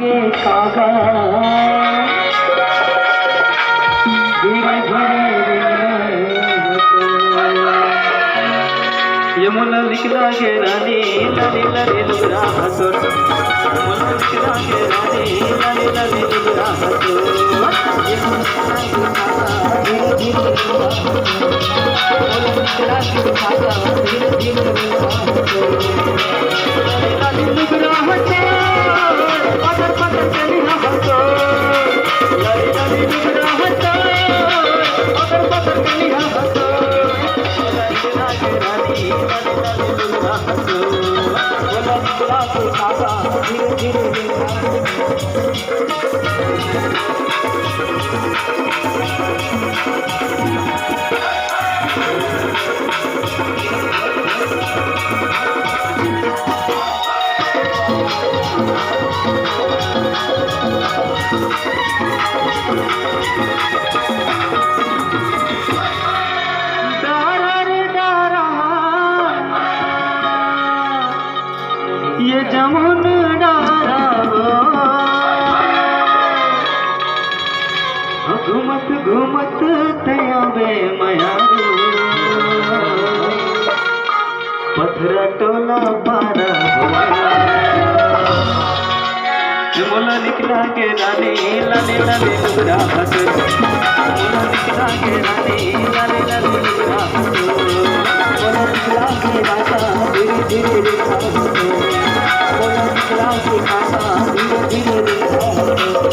के कागा धीरे धीरे यमुना लिखला के रानी लाली लाली लुगरा हसोर यमुना लिखला के रानी लाली लाली लुगरा हसोर धीरे धीरे लिखला के कागा धीरे धीरे लाली लुगरा हसोर पत्थर पत्थर चली हसोर लाली लाली लुगरा हसोर पत्थर पत्थर चली हसोर धीरे धीरे ये जमुन डारा घूमत घूमत तयाबे मयारू पथरा टोला पारा मोला निकला के रानी लाले लाले लुगरा हसो मोला निकला के रानी लाले लाले लुगरा हसो मोला निकला के राजा धीरे धीरे लिखा हसो मोला निकला के राजा धीरे धीरे लिखा हसो